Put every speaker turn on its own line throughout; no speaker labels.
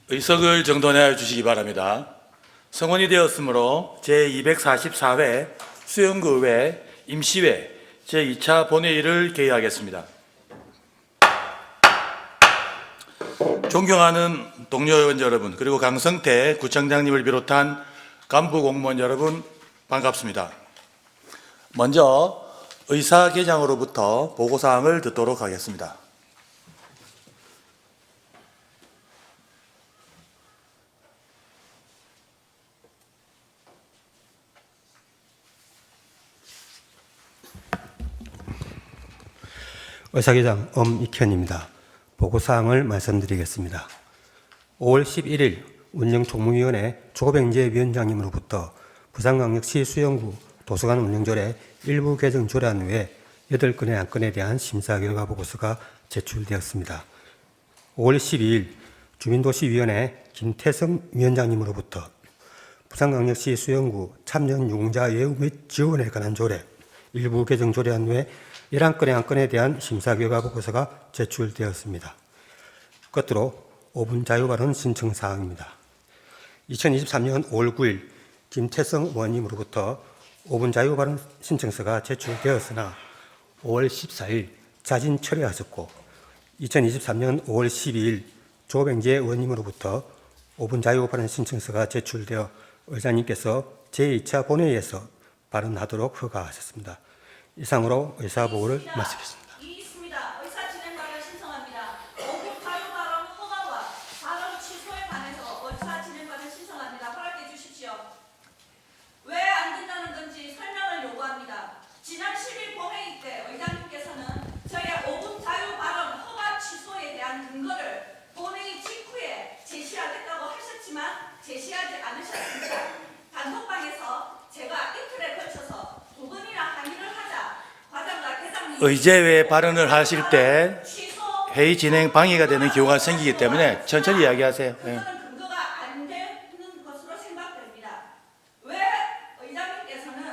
의석을 정돈해 주시기 바랍니다. 성원이 되었으므로 제244회 수영구의회 임시회 제2차 본회의를 개의하겠습니다. 존경하는 동료 의원 여러분, 그리고 강성태 구청장님을 비롯한 간부 공무원 여러분, 반갑습니다. 먼저 의사개장으로부터 보고사항을 듣도록 하겠습니다.
의사개장 엄익현입니다. 보고사항을 말씀드리겠습니다. 5월 11일 운영총무위원회 조병재 위원장님으로부터 부산광역시 수영구 도서관 운영조례 일부 개정 조례안 외에 8건의 안건에 대한 심사 결과 보고서가 제출되었습니다. 5월 12일 주민도시위원회 김태성 위원장님으로부터 부산광역시 수영구 참전 유공자 예우 및 지원에 관한 조례 일부 개정 조례안 외에 11건의 안건에 대한 심사 결과 보고서가 제출되었습니다. 끝으로 5분 자유발언 신청 사항입니다. 2023년 5월 9일 김태성 의원님으로부터 5분 자유발언 신청서가 제출되었으나 5월 14일 자진 철회하셨고 2023년 5월 12일 조병재 의원님으로부터 5분 자유발언 신청서가 제출되어 의장님께서 제2차 본회의에서 발언하도록 허가하셨습니다. 이상으로 의사보고를 마치겠습니다.
있습니다. 의사 진행관을 신청합니다. 5분 자유 발언 허가와 발언 취소에 관해서 의사 진행관을 신청합니다. 허락해 주십시오. 왜 안 된다는 건지 설명을 요구합니다. 지난 10일 본회의 때 의장님께서는 저의 5분 자유 발언 허가 취소에 대한 근거를 본회의 직후에 제시하겠다고 하셨지만 제시하지 않으셨습니다. 단톡방에서 제가 이틀에 걸쳐서 2번이나 항의를 하자 과장과 대장님
의제외 발언을 하실 때 회의 진행 방해가 되는 경우가 생기기 때문에 천천히 이야기하세요. 예.
그거는 근거가 안 되는 것으로 생각됩니다. 왜 의장님께서는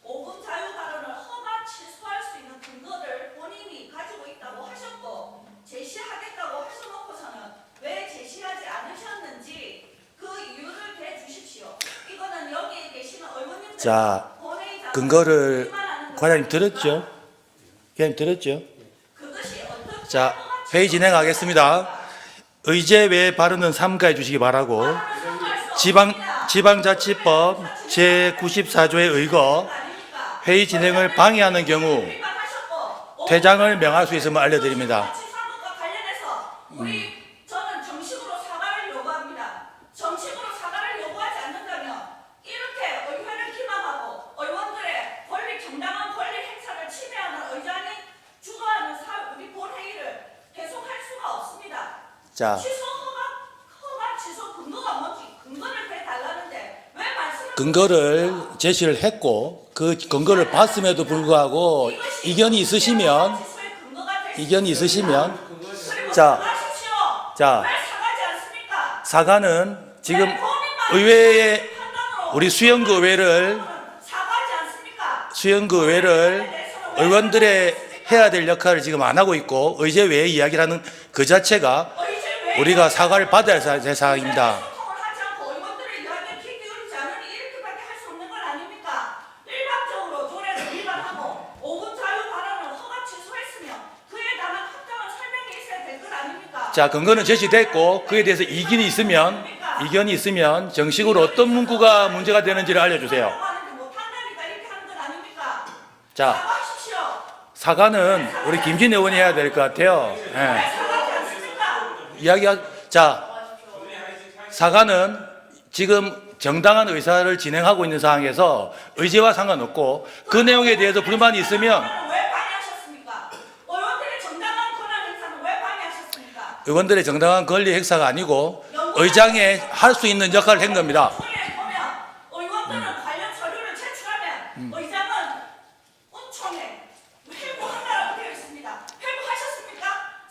5분 자유 발언을 허가 취소할 수 있는 근거를 본인이 가지고 있다고 하셨고 제시하겠다고 하셔놓고서는 왜 제시하지 않으셨는지 그 이유를 대주십시오. 이거는 여기에 계시는 의원님들
자, 근거를 과장님 들었죠? 과장님 들었죠?
그것이 어떻게
자, 회의 진행하겠습니다. 의제외 발언은 삼가해 주시기 바라고 지방자치법 제94조에 의거 회의 진행을 방해하는 경우 퇴장을 명할 수 있음을 알려드립니다.
사건과 관련해서 저는 정식으로 사과를 요구합니다. 정식으로 사과를 요구하지 않는다면 이렇게 의회를 기망하고 의원들의 권리 정당한 권리 행사를 침해하는 의장이 주도하는 우리 본회의를 계속할 수가 없습니다.
자,
취소 허가 취소 근거가 뭔지 근거를 대달라는데 왜 말씀을
근거를 제시를 했고 그 근거를 봤음에도 불구하고 이견이 있으시면 자, 자,
왜 사과하지 않습니까?
사과는 지금
왜 본인만
의회에
판단으로
우리 수영구 의회를
사과하지 않습니까?
수영구 의회를 의원들의 해야 될 역할을 지금 안 하고 있고 의제 외에 이야기를 하는 그 자체가 우리가 사과를 받아야 할 사항입니다.
소통을 하지 않고 의원들의 이야기에 귀 기울이지 않으니 이렇게밖에 할 수 없는 건 아닙니까? 일방적으로 조례를 위반하고 5분 자유 발언을 허가 취소했으면 그에 관한 합당한 설명이 있어야 될 것 아닙니까?
자, 근거는 제시됐고 그에 대해서 이견이 있으면 정식으로 어떤 문구가 문제가 되는지를 알려주세요.
하는데 못한다니까 이렇게 하는 건 아닙니까?
자,
사과하십시오.
사과는 우리 김진 의원이 해야 될 것 같아요. 예.
왜 사과하지 않습니까?
자, 사과는 지금 정당한 의사를 진행하고 있는 상황에서 의제와 상관없고 그 내용에 대해서 불만이 있으면
왜 방해하셨습니까? 의원들의 정당한 권한 행사는 왜 방해하셨습니까?
의원들의 정당한 권리 행사가 아니고 의장의 할 수 있는 역할을 한 겁니다.
총회에 보면 의원들은 관련 서류를 제출하면 의장은 운총에 회부한다라고 되어 있습니다. 회부하셨습니까?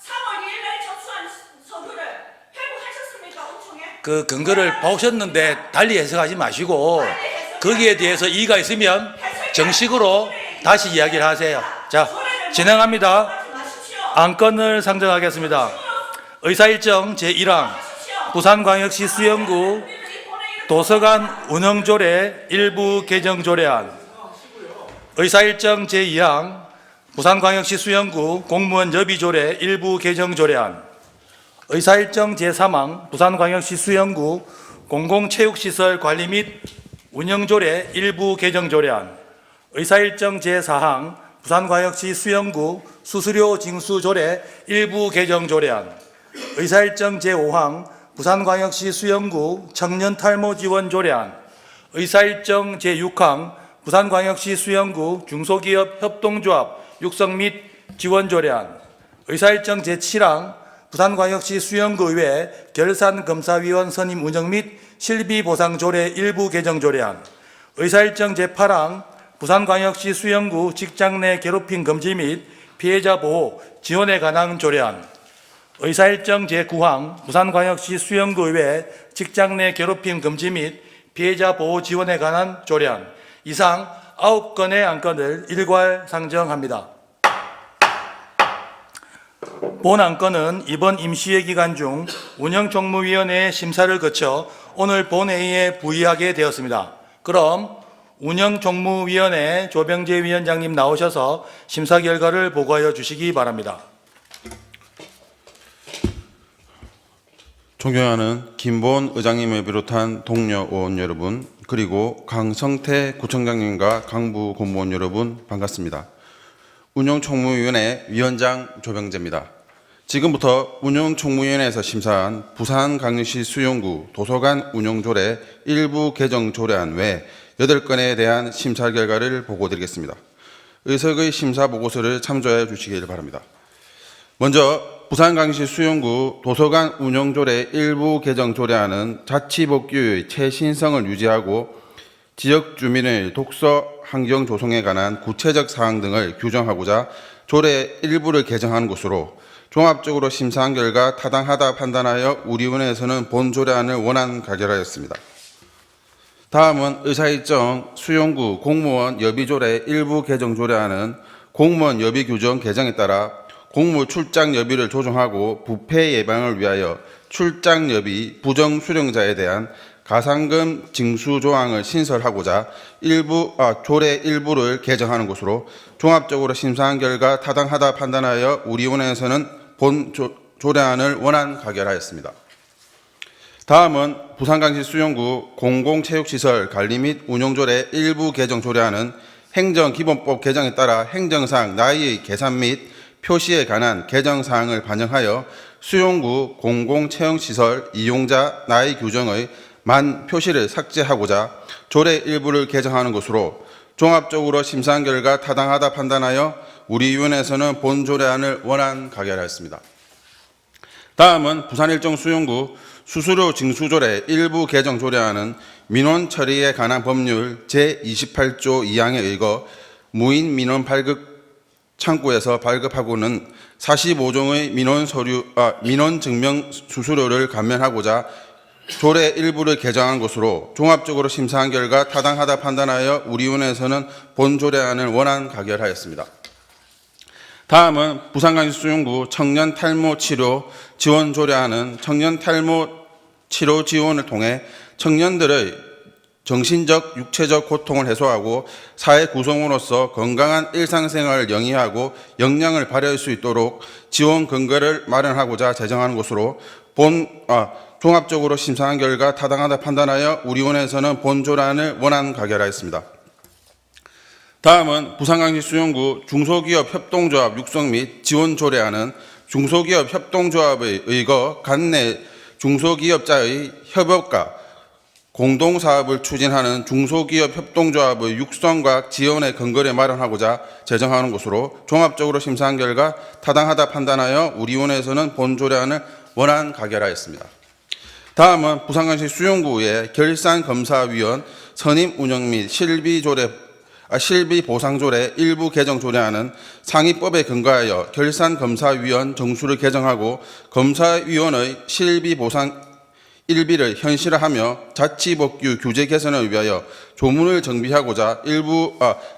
3월 2일 날 접수한 서류를 회부하셨습니까? 운총에?
그 근거를 보셨는데 달리 해석하지 마시고 거기에 대해서 이의가 있으면 정식으로 다시 이야기를 하세요. 자, 진행합니다.
하지 마십시오.
안건을 상정하겠습니다. 의사일정 제1항 부산광역시 수영구 도서관 운영조례 일부 개정 조례안, 의사일정 제2항 부산광역시 수영구 공무원 여비조례 일부 개정 조례안, 의사일정 제3항 부산광역시 수영구 공공체육시설 관리 및 운영조례 일부 개정 조례안, 의사일정 제4항 부산광역시 수영구 수수료 징수조례 일부 개정 조례안, 의사일정 제5항 부산광역시 수영구 청년 탈모 지원 조례안, 의사일정 제6항 부산광역시 수영구 중소기업 협동조합 육성 및 지원 조례안, 의사일정 제7항 부산광역시 수영구의회 결산검사위원 선임 운영 및 실비 보상 조례 일부 개정 조례안, 의사일정 제8항 부산광역시 수영구 직장 내 괴롭힘 금지 및 피해자 보호 지원에 관한 조례안, 의사일정 제9항 부산광역시 수영구의회 직장 내 괴롭힘 금지 및 피해자 보호 지원에 관한 조례안, 이상 9건의 안건을 일괄 상정합니다. 본 안건은 이번 임시회 기간 중 운영종무위원회의 심사를 거쳐 오늘 본회의에 부의하게 되었습니다. 그럼 운영종무위원회 조병재 위원장님 나오셔서 심사 결과를 보고하여 주시기 바랍니다.
존경하는 김보은 의장님을 비롯한 동료 의원 여러분, 그리고 강성태 구청장님과 강부 공무원 여러분 반갑습니다. 운영총무위원회 위원장 조병재입니다. 지금부터 운영총무위원회에서 심사한 부산광역시 수영구 도서관 운영조례 일부 개정 조례안 외 8건에 대한 심사 결과를 보고드리겠습니다. 의석의 심사 보고서를 참조해 주시길 바랍니다. 먼저 부산광역시 수영구 도서관 운영조례 일부 개정 조례안은 자치복귀의 최신성을 유지하고 지역 주민의 독서 환경 조성에 관한 구체적 사항 등을 규정하고자 조례 일부를 개정한 것으로 종합적으로 심사한 결과 타당하다 판단하여 우리위원회에서는 본 조례안을 원안 가결하였습니다. 다음은 의사일정 수용구 공무원 여비조례 일부 개정 조례안은 공무원 여비 규정 개정에 따라 공무 출장 여비를 조정하고 부패 예방을 위하여 출장 여비 부정 수령자에 대한 가산금 징수 조항을 신설하고자 조례 일부를 개정하는 것으로 종합적으로 심사한 결과 타당하다 판단하여 우리위원회에서는 본 조례안을 원안 가결하였습니다. 다음은 부산광역시 수영구 공공체육시설 관리 및 운영조례 일부 개정 조례안은 행정기본법 개정에 따라 행정상 나이의 계산 및 표시에 관한 개정사항을 반영하여 수용구 공공체육시설 이용자 나이 규정의 만 표시를 삭제하고자 조례 일부를 개정하는 것으로 종합적으로 심사한 결과 타당하다 판단하여 우리위원회에서는 본 조례안을 원안 가결하였습니다. 다음은 부산일정 수용구 수수료 징수조례 일부 개정 조례안은 민원 처리에 관한 법률 제28조 2항에 의거 무인 민원 발급 창구에서 발급하고는 45종의 민원 증명 수수료를 감면하고자 조례 일부를 개정한 것으로 종합적으로 심사한 결과 타당하다 판단하여 우리위원회에서는 본 조례안을 원안 가결하였습니다. 다음은 부산광역시 수용구 청년 탈모 치료 지원 조례안은 청년 탈모 치료 지원을 통해 청년들의 정신적, 육체적 고통을 해소하고 사회 구성원으로서 건강한 일상생활을 영위하고 역량을 발휘할 수 있도록 지원 근거를 마련하고자 제정한 것으로 종합적으로 심사한 결과 타당하다 판단하여 우리위원회에서는 본 조례안을 원안 가결하였습니다. 다음은 부산광역시 수용구 중소기업 협동조합 육성 및 지원 조례안은 중소기업 협동조합의 의거 관내 중소기업자의 협업과 공동사업을 추진하는 중소기업 협동조합의 육성과 지원의 근거를 마련하고자 제정하는 것으로 종합적으로 심사한 결과 타당하다 판단하여 우리위원회에서는 본 조례안을 원안 가결하였습니다. 다음은 부산광역시 수용구의 결산검사위원 선임 운영 및 실비보상조례 일부 개정 조례안은 상위법에 근거하여 결산검사위원 정수를 개정하고 검사위원의 실비보상 일비를 현실화하며 자치복귀 규제 개선을 위하여 조문을 정비하고자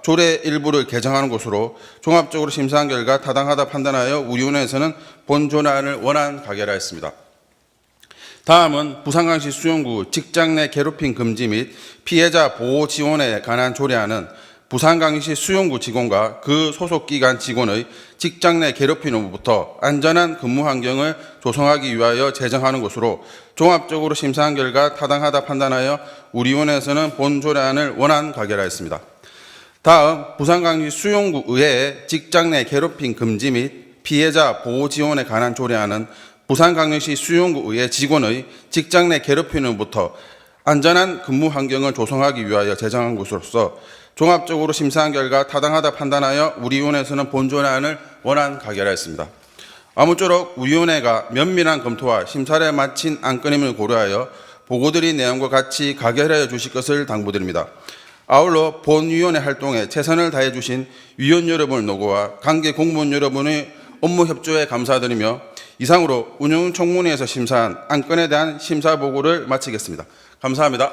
조례 일부를 개정하는 것으로 종합적으로 심사한 결과 타당하다 판단하여 우리위원회에서는 본 조례안을 원안 가결하였습니다. 다음은 부산광역시 수용구 직장 내 괴롭힘 금지 및 피해자 보호 지원에 관한 조례안은 부산광역시 수용구 직원과 그 소속 기관 직원의 직장 내 괴롭힘으로부터 안전한 근무 환경을 조성하기 위하여 제정하는 것으로 종합적으로 심사한 결과 타당하다 판단하여 우리 위원회에서는 본 조례안을 원안 가결하였습니다. 다음 부산광역시 수용구 의회의 직장 내 괴롭힘 금지 및 피해자 보호 지원에 관한 조례안은 부산광역시 수용구 의회 직원의 직장 내 괴롭힘으로부터 안전한 근무 환경을 조성하기 위하여 제정한 것으로서 종합적으로 심사한 결과 타당하다 판단하여 우리 위원회에서는 본 조례안을 원안 가결하였습니다. 아무쪼록 우리 위원회가 면밀한 검토와 심사를 마친 안건임을 고려하여 보고드린 내용과 같이 가결하여 주실 것을 당부드립니다. 아울러 본위원회 활동에 최선을 다해 주신 위원 여러분의 노고와 관계 공무원 여러분의 업무 협조에 감사드리며 이상으로 운영청문회에서 심사한 안건에 대한 심사 보고를 마치겠습니다. 감사합니다.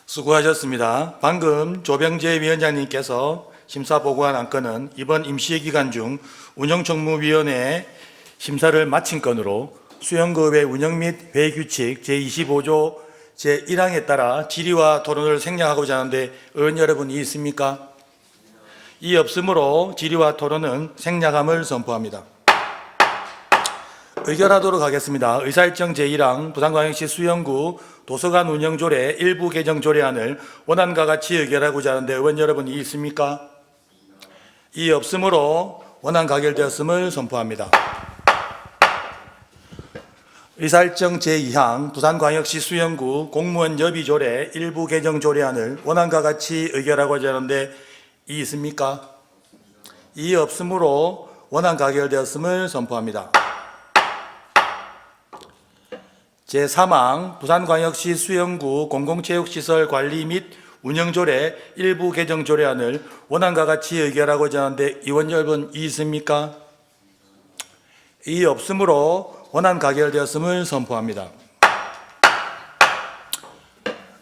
수고하셨습니다. 방금 조병재 위원장님께서 심사 보고한 안건은 이번 임시회 기간 중 운영청무위원회 심사를 마친 건으로 수용구의 운영 및 회의 규칙 제25조 제1항에 따라 질의와 토론을 생략하고자 하는데 의원 여러분이 있습니까? 이 없으므로 질의와 토론은 생략함을 선포합니다. 의결하도록 하겠습니다. 의사일정 제1항 부산광역시 수용구 도서관 운영조례 일부 개정 조례안을 원안과 같이 의결하고자 하는데 의원 여러분이 있습니까? 이 없으므로 원안 가결되었음을 선포합니다. 의사일정 제2항 부산광역시 수용구 공무원 여비조례 일부 개정 조례안을 원안과 같이 의결하고자 하는데 이 있습니까? 이 없으므로 원안 가결되었음을 선포합니다. 제3항 부산광역시 수용구 공공체육시설 관리 및 운영조례 일부 개정 조례안을 원안과 같이 의결하고자 하는데 의원 여러분 이 있습니까? 이 없으므로 원안 가결되었음을 선포합니다.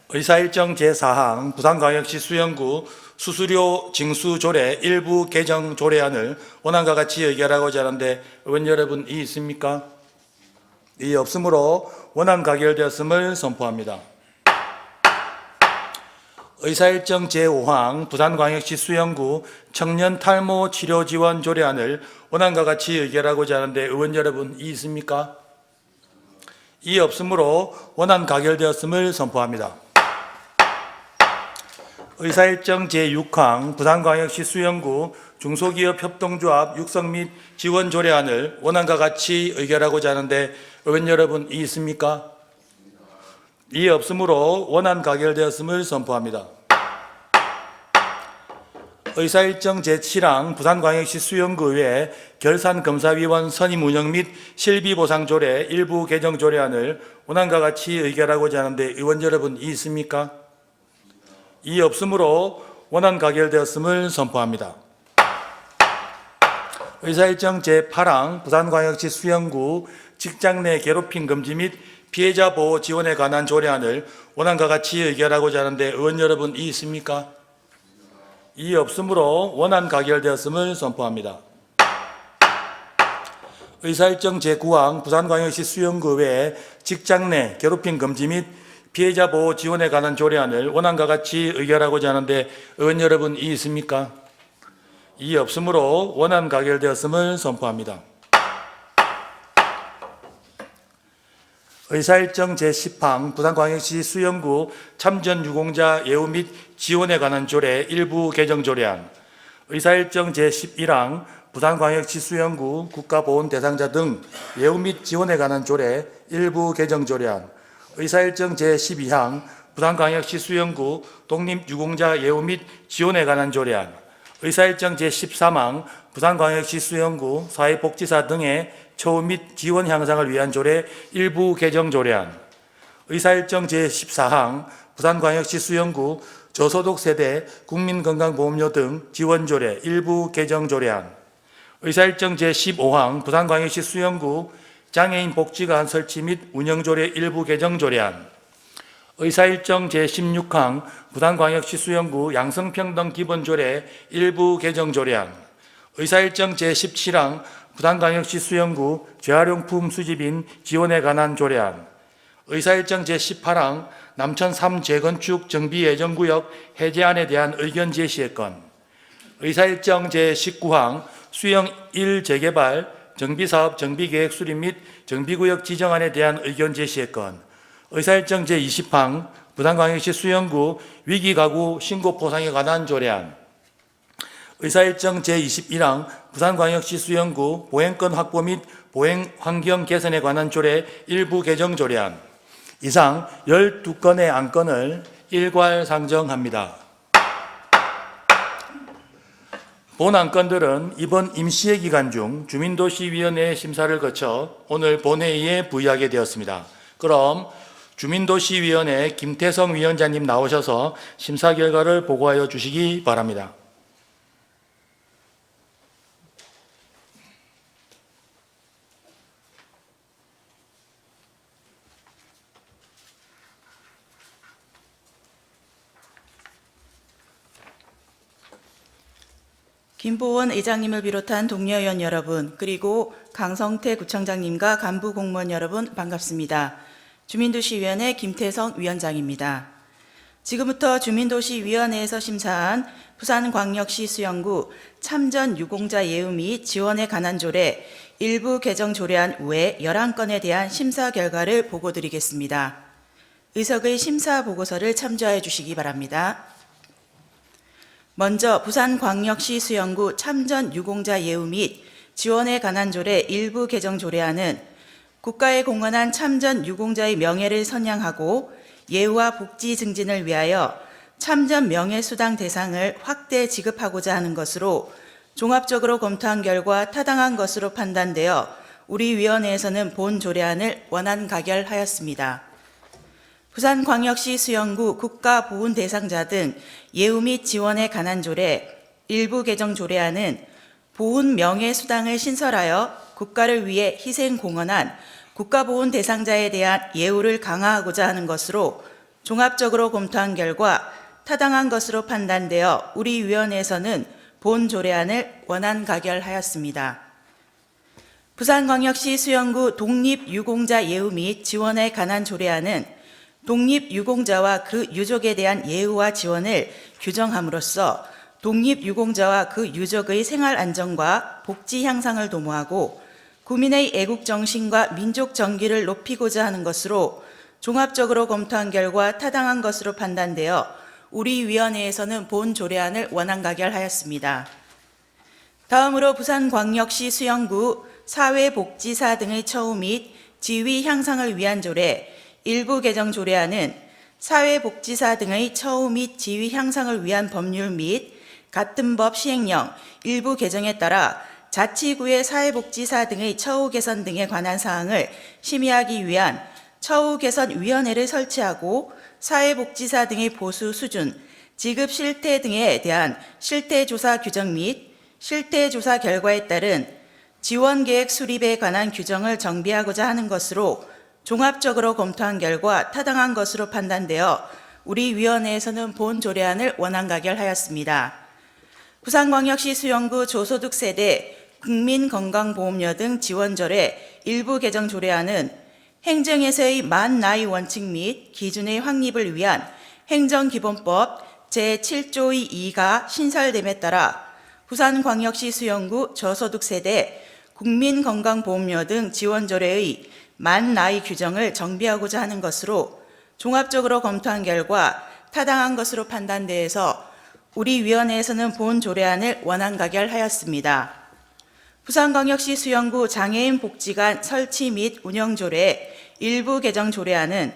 의사일정 제4항 부산광역시 수용구 수수료 징수조례 일부 개정 조례안을 원안과 같이 의결하고자 하는데 의원 여러분 이 있습니까? 이 없으므로 원안 가결되었음을 선포합니다. 의사일정 제5항 부산광역시 수용구 청년 탈모 치료 지원 조례안을 원안과 같이 의결하고자 하는데 의원 여러분 이 있습니까? 이 없으므로 원안 가결되었음을 선포합니다. 의사일정 제6항 부산광역시 수용구 중소기업 협동조합 육성 및 지원 조례안을 원안과 같이 의결하고자 하는데 의원 여러분 이 있습니까? 이 없으므로 원안 가결되었음을 선포합니다. 의사일정 제7항 부산광역시 수용구의회 결산검사위원 선임 운영 및 실비보상조례 일부 개정 조례안을 원안과 같이 의결하고자 하는데 의원 여러분 이 있습니까? 이 없으므로 원안 가결되었음을 선포합니다. 의사일정 제8항 부산광역시 수용구 직장 내 괴롭힘 금지 및 피해자 보호 지원에 관한 조례안을 원안과 같이 의결하고자 하는데 의원 여러분 이 있습니까? 이 없으므로 원안 가결되었음을 선포합니다. 의사일정 제9항 부산광역시 수용구 외에 직장 내 괴롭힘 금지 및 피해자 보호 지원에 관한 조례안을 원안과 같이 의결하고자 하는데 의원 여러분 이 있습니까? 이 없으므로 원안 가결되었음을 선포합니다. 의사일정 제10항 부산광역시 수용구 참전 유공자 예우 및 지원에 관한 조례 일부 개정 조례안, 의사일정 제11항 부산광역시 수용구 국가보훈 대상자 등 예우 및 지원에 관한 조례 일부 개정 조례안, 의사일정 제12항 부산광역시 수용구 독립유공자 예우 및 지원에 관한 조례안, 의사일정 제13항 부산광역시 수용구 사회복지사 등의 처우 및 지원 향상을 위한 조례 일부 개정 조례안, 의사일정 제14항 부산광역시 수용구 저소득 세대 국민건강보험료 등 지원 조례 일부 개정 조례안, 의사일정 제15항 부산광역시 수용구 장애인 복지관 설치 및 운영 조례 일부 개정 조례안, 의사일정 제16항 부산광역시 수영구 양성평등기본조례 일부 개정조례안, 의사일정 제17항 부산광역시 수영구 재활용품 수집인 지원에 관한 조례안, 의사일정 제18항 남천 3 재건축 정비예정구역 해제안에 대한 의견 제시의 건, 의사일정 제19항 수영 1 재개발 정비사업 정비계획 수립 및 정비구역 지정안에 대한 의견 제시의 건, 의사일정 제20항 부산광역시 수영구 위기가구 신고 포상에 관한 조례안, 의사일정 제21항 부산광역시 수영구 보행권 확보 및 보행 환경 개선에 관한 조례 일부 개정 조례안, 이상 12건의 안건을 일괄 상정합니다. 본 안건들은 이번 임시회 기간 중 주민도시위원회 심사를 거쳐 오늘 본회의에 부의하게 되었습니다. 그럼 주민도시위원회 김태성 위원장님 나오셔서 심사 결과를 보고하여 주시기 바랍니다.
김보원 의장님을 비롯한 동료 의원 여러분, 그리고 강성태 구청장님과 간부 공무원 여러분 반갑습니다. 주민도시위원회 김태성 위원장입니다. 지금부터 주민도시위원회에서 심사한 부산광역시 수영구 참전 유공자 예우 및 지원에 관한 조례 일부 개정 조례안 외 11건에 대한 심사 결과를 보고드리겠습니다. 의석의 심사 보고서를 참조해 주시기 바랍니다. 먼저 부산광역시 수영구 참전 유공자 예우 및 지원에 관한 조례 일부 개정 조례안은 국가에 공헌한 참전 유공자의 명예를 선양하고 예우와 복지 증진을 위하여 참전 명예수당 대상을 확대 지급하고자 하는 것으로 종합적으로 검토한 결과 타당한 것으로 판단되어 우리 위원회에서는 본 조례안을 원안 가결하였습니다. 부산광역시 수영구 국가보훈 대상자 등 예우 및 지원에 관한 조례 일부 개정 조례안은 보훈 명예수당을 신설하여 국가를 위해 희생 공헌한 국가보훈 대상자에 대한 예우를 강화하고자 하는 것으로 종합적으로 검토한 결과 타당한 것으로 판단되어 우리 위원회에서는 본 조례안을 원안 가결하였습니다. 부산광역시 수영구 독립유공자 예우 및 지원에 관한 조례안은 독립유공자와 그 유족에 대한 예우와 지원을 규정함으로써 독립유공자와 그 유족의 생활 안정과 복지 향상을 도모하고 국민의 애국정신과 민족 정기를 높이고자 하는 것으로 종합적으로 검토한 결과 타당한 것으로 판단되어 우리 위원회에서는 본 조례안을 원안 가결하였습니다. 다음으로 부산광역시 수영구 사회복지사 등의 처우 및 지위 향상을 위한 조례 일부 개정 조례안은 사회복지사 등의 처우 및 지위 향상을 위한 법률 및 같은 법 시행령 일부 개정에 따라 자치구의 사회복지사 등의 처우 개선 등에 관한 사항을 심의하기 위한 처우 개선 위원회를 설치하고 사회복지사 등의 보수 수준, 지급 실태 등에 대한 실태조사 규정 및 실태조사 결과에 따른 지원계획 수립에 관한 규정을 정비하고자 하는 것으로 종합적으로 검토한 결과 타당한 것으로 판단되어 우리 위원회에서는 본 조례안을 원안 가결하였습니다. 부산광역시 수영구 조소득 세대 국민건강보험료 등 지원조례 일부 개정 조례안은 행정에서의 만 나이 원칙 및 기준의 확립을 위한 행정기본법 제7조의 2가 신설됨에 따라 부산광역시 수영구 저소득 세대 국민건강보험료 등 지원조례의 만 나이 규정을 정비하고자 하는 것으로 종합적으로 검토한 결과 타당한 것으로 판단되어서 우리 위원회에서는 본 조례안을 원안 가결하였습니다. 부산광역시 수영구 장애인 복지관 설치 및 운영 조례 일부 개정 조례안은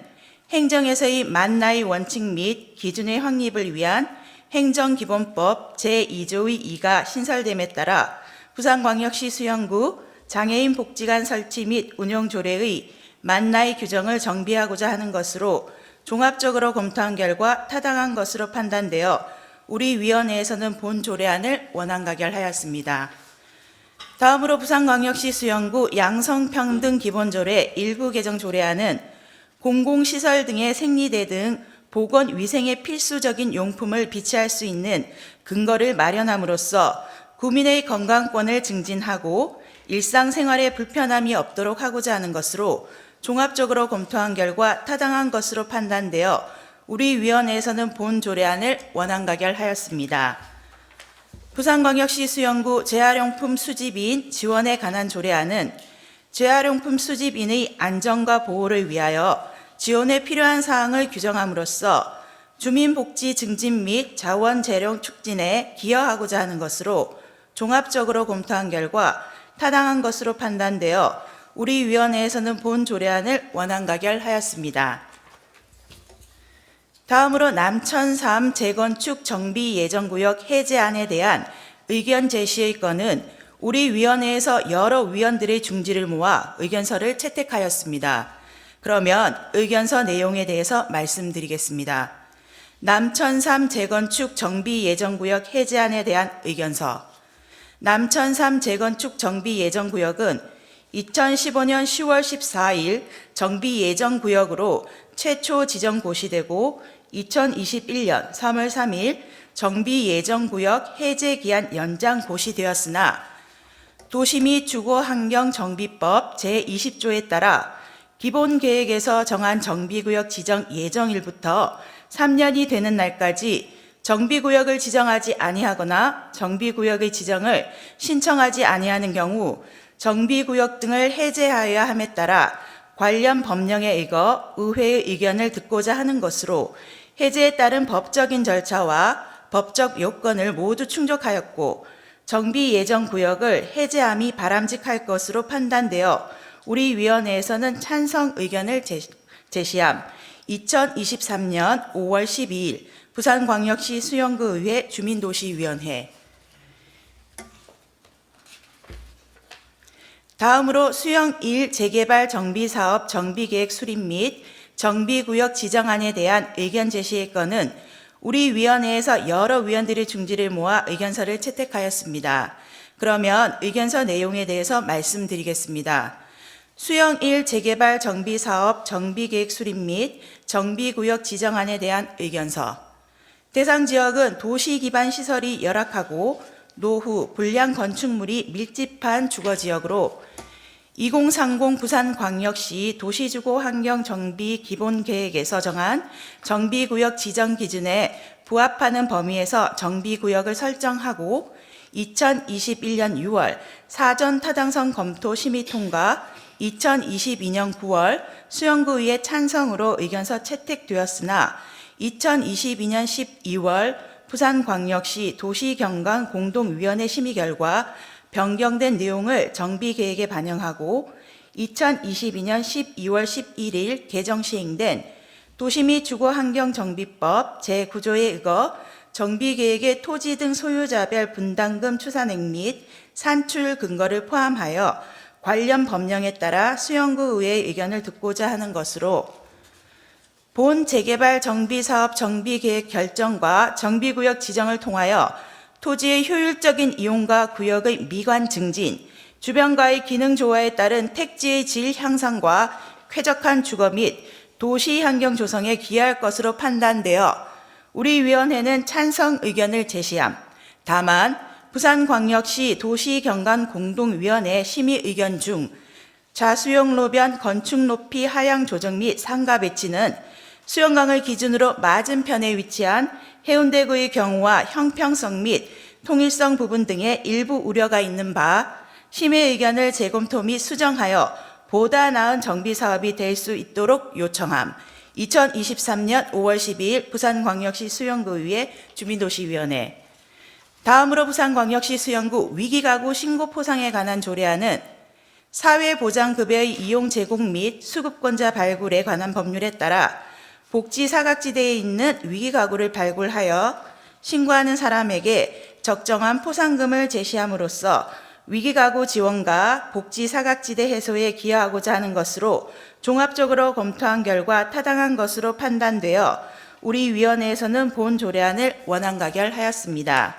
행정에서의 만 나이 원칙 및 기준의 확립을 위한 행정기본법 제2조의 2가 신설됨에 따라 부산광역시 수영구 장애인 복지관 설치 및 운영 조례의 만 나이 규정을 정비하고자 하는 것으로 종합적으로 검토한 결과 타당한 것으로 판단되어 우리 위원회에서는 본 조례안을 원안 가결하였습니다. 다음으로 부산광역시 수영구 양성평등기본조례 일부 개정 조례안은 공공시설 등의 생리대 등 보건위생에 필수적인 용품을 비치할 수 있는 근거를 마련함으로써 국민의 건강권을 증진하고 일상생활에 불편함이 없도록 하고자 하는 것으로 종합적으로 검토한 결과 타당한 것으로 판단되어 우리 위원회에서는 본 조례안을 원안 가결하였습니다. 부산광역시 수영구 재활용품 수집인 지원에 관한 조례안은 재활용품 수집인의 안전과 보호를 위하여 지원에 필요한 사항을 규정함으로써 주민복지 증진 및 자원재력 촉진에 기여하고자 하는 것으로 종합적으로 검토한 결과 타당한 것으로 판단되어 우리 위원회에서는 본 조례안을 원안 가결하였습니다. 다음으로 남천 3 재건축 정비 예정구역 해제안에 대한 의견 제시의 건은 우리 위원회에서 여러 위원들의 중지를 모아 의견서를 채택하였습니다. 그러면 의견서 내용에 대해서 말씀드리겠습니다. 남천 3 재건축 정비 예정구역 해제안에 대한 의견서. 남천 3 재건축 정비 예정구역은 2015년 10월 14일 정비 예정구역으로 최초 지정 고시되고 2021년 3월 3일 정비 예정구역 해제 기한 연장 고시되었으나 도시 및 주거환경정비법 제20조에 따라 기본계획에서 정한 정비구역 지정 예정일부터 3년이 되는 날까지 정비구역을 지정하지 아니하거나 정비구역의 지정을 신청하지 아니하는 경우 정비구역 등을 해제하여야 함에 따라 관련 법령에 의거 의회의 의견을 듣고자 하는 것으로 해제에 따른 법적인 절차와 법적 요건을 모두 충족하였고 정비 예정 구역을 해제함이 바람직할 것으로 판단되어 우리 위원회에서는 찬성 의견을 제시함 2023년 5월 12일 부산광역시 수영구의회 주민도시위원회. 다음으로 수영 1 재개발 정비사업 정비계획 수립 및 정비구역 지정안에 대한 의견 제시의 건은 우리 위원회에서 여러 위원들의 중지를 모아 의견서를 채택하였습니다. 그러면 의견서 내용에 대해서 말씀드리겠습니다. 수영 1 재개발 정비사업 정비계획 수립 및 정비구역 지정안에 대한 의견서. 대상 지역은 도시 기반 시설이 열악하고 노후, 불량 건축물이 밀집한 주거지역으로 2030 부산광역시 도시주거 환경 정비 기본계획에서 정한 정비구역 지정 기준에 부합하는 범위에서 정비구역을 설정하고 2021년 6월 사전 타당성 검토 심의 통과 2022년 9월 수영구의회 찬성으로 의견서 채택되었으나 2022년 12월 부산광역시 도시경관 공동위원회 심의 결과 변경된 내용을 정비계획에 반영하고 2022년 12월 11일 개정 시행된 도시 및 주거환경정비법 제9조에 의거 정비계획의 토지 등 소유자별 분담금 추산액 및 산출 근거를 포함하여 관련 법령에 따라 수영구 의회의 의견을 듣고자 하는 것으로 본 재개발 정비사업 정비계획 결정과 정비구역 지정을 통하여 토지의 효율적인 이용과 구역의 미관 증진, 주변과의 기능 조화에 따른 택지의 질 향상과 쾌적한 주거 및 도시 환경 조성에 기여할 것으로 판단되어 우리 위원회는 찬성 의견을 제시함. 다만 부산광역시 도시경관공동위원회 심의 의견 중 좌수용로변 건축 높이 하향 조정 및 상가 배치는 수영강을 기준으로 맞은편에 위치한 해운대구의 경우와 형평성 및 통일성 부분 등의 일부 우려가 있는 바 심의 의견을 재검토 및 수정하여 보다 나은 정비사업이 될 수 있도록 요청함. 2023년 5월 12일 부산광역시 수영구의회 주민도시위원회. 다음으로 부산광역시 수영구 위기가구 신고 포상에 관한 조례안은 사회보장급여의 이용 제공 및 수급권자 발굴에 관한 법률에 따라 복지 사각지대에 있는 위기가구를 발굴하여 신고하는 사람에게 적정한 포상금을 제시함으로써 위기가구 지원과 복지 사각지대 해소에 기여하고자 하는 것으로 종합적으로 검토한 결과 타당한 것으로 판단되어 우리 위원회에서는 본 조례안을 원안 가결하였습니다.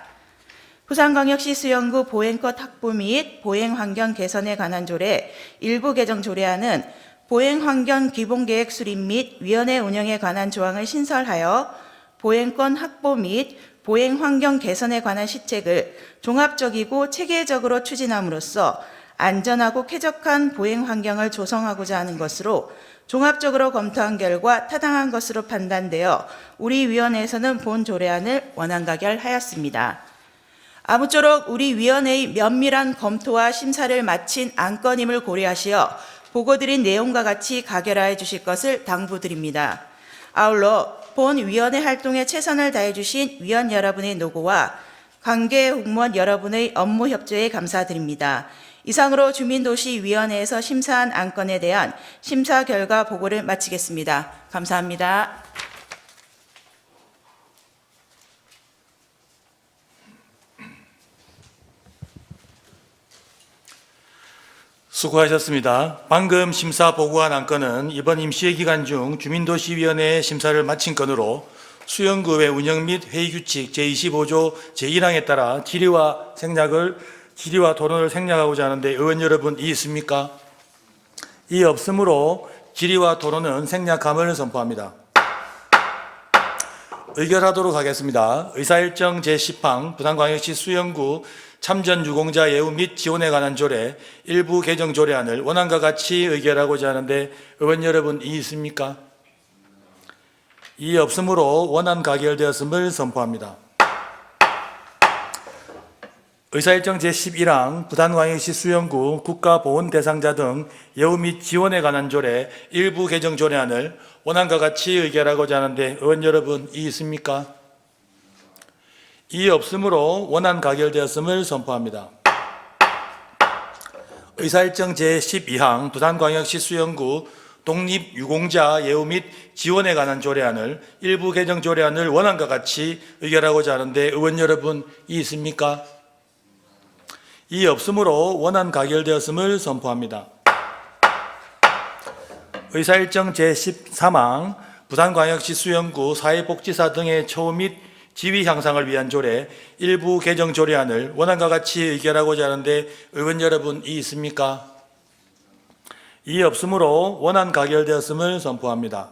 부산광역시 수영구 보행컷 확보 및 보행환경 개선에 관한 조례 일부 개정 조례안은 보행환경 기본계획 수립 및 위원회 운영에 관한 조항을 신설하여 보행권 확보 및 보행환경 개선에 관한 시책을 종합적이고 체계적으로 추진함으로써 안전하고 쾌적한 보행환경을 조성하고자 하는 것으로 종합적으로 검토한 결과 타당한 것으로 판단되어 우리 위원회에서는 본 조례안을 원안 가결하였습니다. 아무쪼록 우리 위원회의 면밀한 검토와 심사를 마친 안건임을 고려하시어 보고드린 내용과 같이 가결하여 주실 것을 당부드립니다. 아울러 본 위원회 활동에 최선을 다해 주신 위원 여러분의 노고와 관계 공무원 여러분의 업무 협조에 감사드립니다. 이상으로 주민도시위원회에서 심사한 안건에 대한 심사 결과 보고를 마치겠습니다. 감사합니다.
수고하셨습니다. 방금 심사 보고한 안건은 이번 임시회 기간 중 주민도시위원회의 심사를 마친 건으로 수영구의 운영 및 회의규칙 제25조 제1항에 따라 질의와 토론을 생략하고자 하는데 의원 여러분 이의 있습니까? 이의 없으므로 질의와 토론은 생략함을 선포합니다. 의결하도록 하겠습니다. 의사일정 제10항 부산광역시 수영구 참전 유공자 예우 및 지원에 관한 조례 일부 개정 조례안을 원안과 같이 의결하고자 하는데 의원 여러분 이의 있습니까? 이의 없으므로 원안 가결되었음을 선포합니다. 의사일정 제11항 부산광역시 수영구 국가보훈 대상자 등 예우 및 지원에 관한 조례 일부 개정 조례안을 원안과 같이 의결하고자 하는데 의원 여러분 이의 있습니까? 이의 없으므로 원안 가결되었음을 선포합니다. 의사일정 제12항 부산광역시 수영구 독립유공자 예우 및 지원에 관한 조례안을 일부 개정 조례안을 원안과 같이 의결하고자 하는데 의원 여러분 이의 있습니까? 이의 없으므로 원안 가결되었음을 선포합니다. 의사일정 제13항 부산광역시 수영구 사회복지사 등의 처우 및 지위 향상을 위한 조례 일부 개정 조례안을 원안과 같이 의결하고자 하는데 의원 여러분 이의 있습니까? 이의 없으므로 원안 가결되었음을 선포합니다.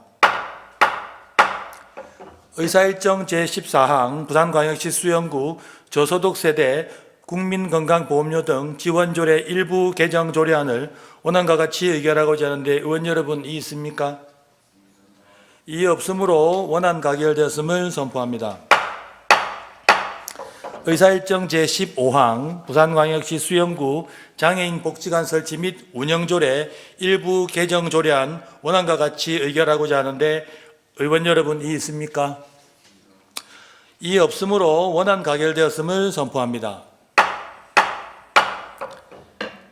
의사일정 제14항 부산광역시 수영구 저소득 세대 국민건강보험료 등 지원조례 일부 개정 조례안을 원안과 같이 의결하고자 하는데 의원 여러분 이의 있습니까? 이의 없으므로 원안 가결되었음을 선포합니다. 의사일정 제15항 부산광역시 수영구 장애인 복지관 설치 및 운영조례 일부 개정 조례안 원안과 같이 의결하고자 하는데 의원 여러분 이의 있습니까? 이의 없으므로 원안 가결되었음을 선포합니다.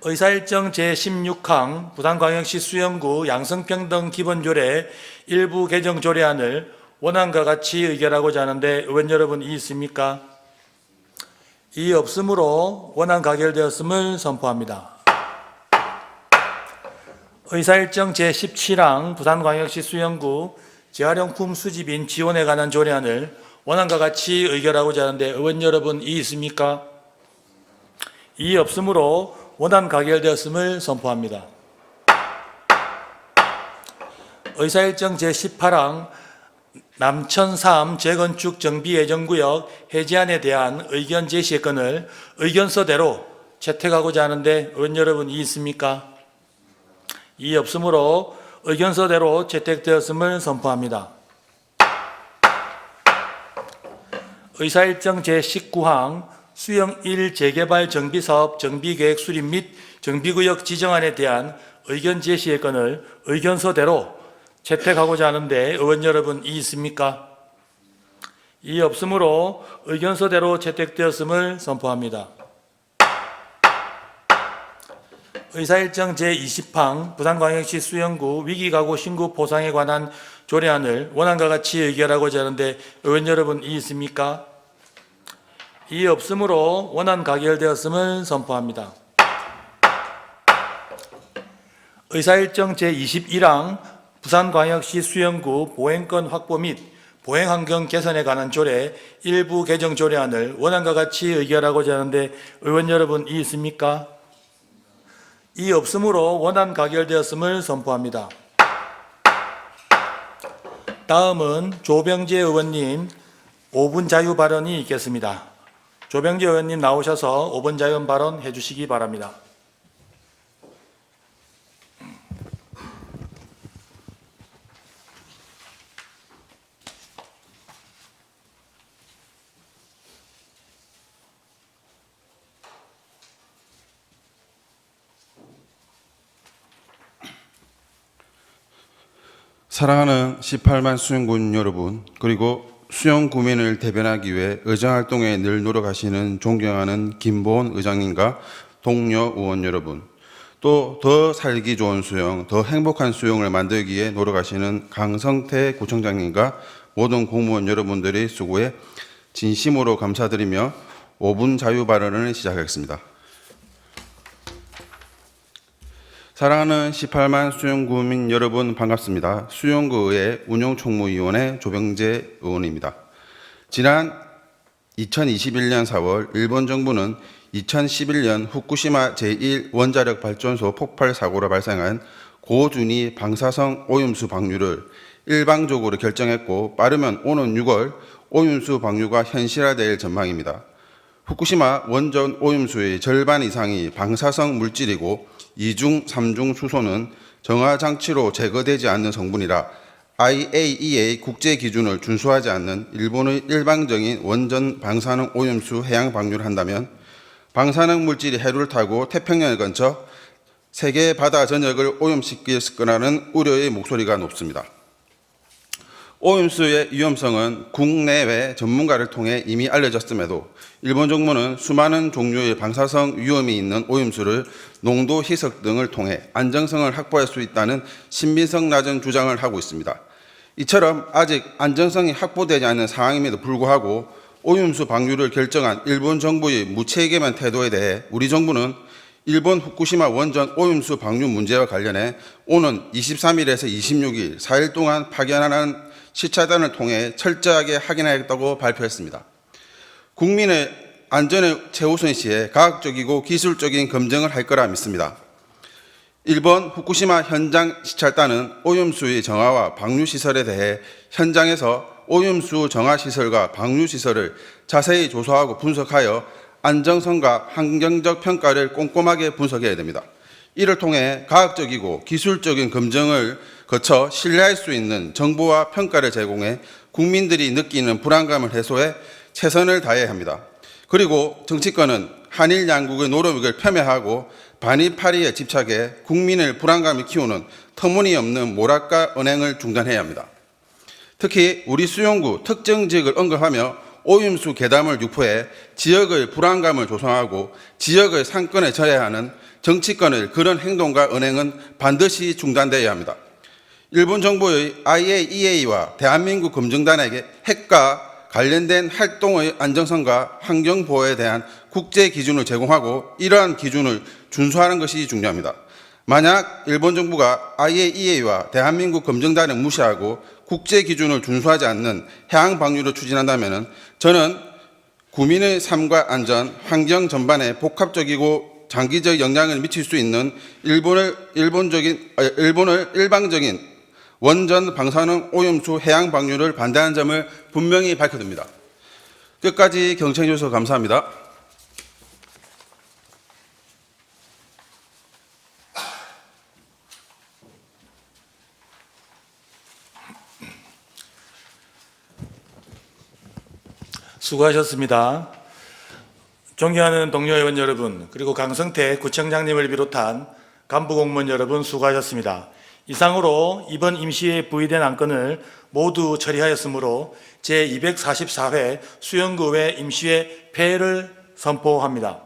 의사일정 제16항 부산광역시 수영구 양성평등 기본조례 일부 개정 조례안을 원안과 같이 의결하고자 하는데 의원 여러분 이의 있습니까? 이의 없으므로 원안 가결되었음을 선포합니다. 의사일정 제17항 부산광역시 수영구 재활용품 수집인 지원에 관한 조례안을 원안과 같이 의결하고자 하는데 의원 여러분 이의 있습니까? 이의 없으므로 원안 가결되었음을 선포합니다. 의사일정 제18항 남천 3 재건축 정비예정구역 해제안에 대한 의견 제시의 건을 의견서대로 채택하고자 하는데 의원 여러분 이의 있습니까? 이의 없으므로 의견서대로 채택되었음을 선포합니다. 의사일정 제19항 수영 1 재개발 정비사업 정비계획 수립 및 정비구역 지정안에 대한 의견 제시의 건을 의견서대로 채택하고자 하는데 의원 여러분 이의 있습니까? 이의 없으므로 의견서대로 채택되었음을 선포합니다. 의사일정 제20항 부산광역시 수영구 위기가구 신고 보상에 관한 조례안을 원안과 같이 의결하고자 하는데 의원 여러분 이의 있습니까? 이의 없으므로 원안 가결되었음을 선포합니다. 의사일정 제21항 부산광역시 수영구 보행권 확보 및 보행환경 개선에 관한 조례 일부 개정 조례안을 원안과 같이 의결하고자 하는데 의원 여러분 이의 있습니까? 이 없음으로 원안 가결되었음을 선포합니다. 다음은 조병재 의원님 5분 자유 발언이 있겠습니다. 조병재 의원님 나오셔서 5분 자유 발언 해주시기 바랍니다.
사랑하는 18만 수영군 여러분, 그리고 수영구민을 대변하기 위해 의정활동에 늘 노력하시는 존경하는 김보원 의장님과 동료 의원 여러분, 또 더 살기 좋은 수영, 더 행복한 수영을 만들기 위해 노력하시는 강성태 구청장님과 모든 공무원 여러분들의 수고에 진심으로 감사드리며 5분 자유 발언을 시작하겠습니다. 사랑하는 18만 수영구민 여러분 반갑습니다. 수영구의 운영총무위원회 조병재 의원입니다. 지난 2021년 4월 일본 정부는 2011년 후쿠시마 제1원자력 발전소 폭발 사고로 발생한 고준위 방사성 오염수 방류를 일방적으로 결정했고, 빠르면 오는 6월 오염수 방류가 현실화될 전망입니다. 후쿠시마 원전 오염수의 절반 이상이 방사성 물질이고 2중, 3중 수소는 정화장치로 제거되지 않는 성분이라 IAEA 국제 기준을 준수하지 않는 일본의 일방적인 원전 방사능 오염수 해양 방류를 한다면 방사능 물질이 해류를 타고 태평양을 거쳐 세계 바다 전역을 오염시킬 거라는 우려의 목소리가 높습니다. 오염수의 위험성은 국내외 전문가를 통해 이미 알려졌음에도 일본 정부는 수많은 종류의 방사성 위험이 있는 오염수를 농도 희석 등을 통해 안정성을 확보할 수 있다는 신빙성 낮은 주장을 하고 있습니다. 이처럼 아직 안정성이 확보되지 않은 상황임에도 불구하고 오염수 방류를 결정한 일본 정부의 무책임한 태도에 대해 우리 정부는 일본 후쿠시마 원전 오염수 방류 문제와 관련해 오는 23일에서 26일 4일 동안 파견하는 시차단을 통해 철저하게 확인하겠다고 발표했습니다. 국민의 안전의 최우선시에 과학적이고 기술적인 검증을 할 거라 믿습니다. 일본 후쿠시마 현장 시찰단은 오염수의 정화와 방류시설에 대해 현장에서 오염수 정화시설과 방류시설을 자세히 조사하고 분석하여 안정성과 환경적 평가를 꼼꼼하게 분석해야 됩니다. 이를 통해 과학적이고 기술적인 검증을 거쳐 신뢰할 수 있는 정보와 평가를 제공해 국민들이 느끼는 불안감을 해소해 최선을 다해야 합니다. 그리고 정치권은 한일 양국의 노력을 폄훼하고 반이파리에 집착해 국민의 불안감을 키우는 터무니없는 몰락과 언행을 중단해야 합니다. 특히 우리 수용구 특정 지역을 언급하며 오염수 괴담을 유포해 지역의 불안감을 조성하고 지역의 상권에 저해하는 정치권의 그런 행동과 언행은 반드시 중단되어야 합니다. 일본 정부의 IAEA와 대한민국 검증단에게 핵과 관련된 활동의 안정성과 환경보호에 대한 국제 기준을 제공하고 이러한 기준을 준수하는 것이 중요합니다. 만약 일본 정부가 IAEA와 대한민국 검증단을 무시하고 국제 기준을 준수하지 않는 해양 방류를 추진한다면 저는 국민의 삶과 안전, 환경 전반에 복합적이고 장기적 영향을 미칠 수 있는 일본을 일방적인 원전 방사능 오염수 해양 방류를 반대하는 점을 분명히 밝혀둡니다. 끝까지 경청해 주셔서 감사합니다.
수고하셨습니다. 존경하는 동료 의원 여러분, 그리고 강성태 구청장님을 비롯한 간부 공무원 여러분 수고하셨습니다. 이상으로 이번 임시에 부의된 안건을 모두 처리하였으므로 제244회 수영구회 임시회 폐회를 선포합니다.